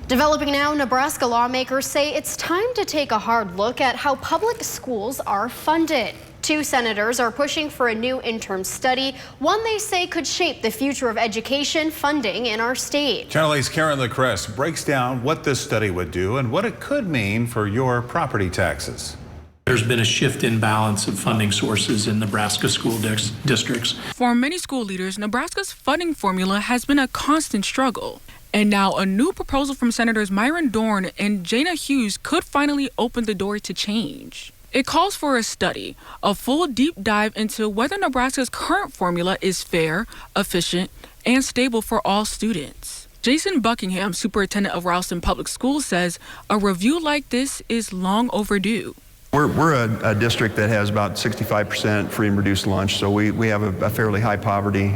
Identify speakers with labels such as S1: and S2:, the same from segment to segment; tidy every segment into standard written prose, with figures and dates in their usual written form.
S1: Developing now, Nebraska lawmakers say it's time to take a hard look at how public schools are funded. Two senators are pushing for a new interim study, one they say could shape the future of education funding in our state.
S2: Channel 8's Karen LaCresse breaks down what this study would do and what it could mean for your property taxes.
S3: There's been a shift in balance of funding sources in Nebraska school districts.
S4: For many school leaders, Nebraska's funding formula has been a constant struggle. And now a new proposal from Senators Myron Dorn and Jana Hughes could finally open the door to change. It calls for a study, a full deep dive into whether Nebraska's current formula is fair, efficient, and stable for all students. Jason Buckingham, superintendent of Ralston Public Schools, says a review like this is long overdue.
S5: We're a district that has about 65% free and reduced lunch, so we have a fairly high poverty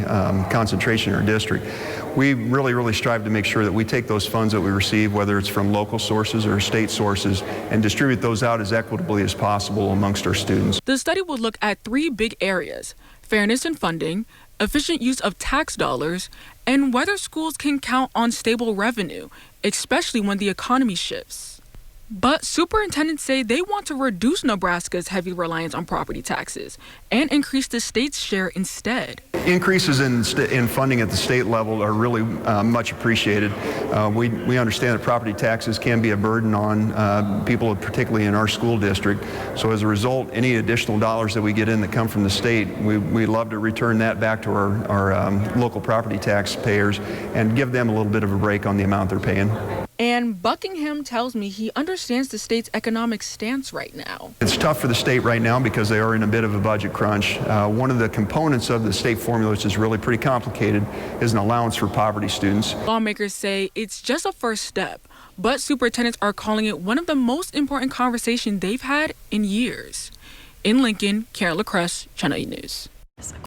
S5: concentration in our district. We really strive to make sure that we take those funds that we receive, whether it's from local sources or state sources, and distribute those out as equitably as possible amongst our students.
S4: The study will look at three big areas: fairness in funding, efficient use of tax dollars, and whether schools can count on stable revenue, especially when the economy shifts. But superintendents say they want to reduce Nebraska's heavy reliance on property taxes and increase the state's share instead.
S5: Increases in funding at the state level are really much appreciated. We understand that property taxes can be a burden on people, particularly in our school district. So as a result, any additional dollars that we get in that come from the state, we love to return that back to our local property taxpayers and give them a little bit of a break on the amount they're paying.
S4: And Buckingham tells me he understands the state's economic stance right now.
S5: It's tough for the state right now because they are in a bit of a budget crunch. One of the components of the state formula, which is really pretty complicated, is an allowance for poverty students.
S4: Lawmakers say it's just a first step, but superintendents are calling it one of the most important conversations they've had in years. In Lincoln, Karen LaCresse, Channel 8 News.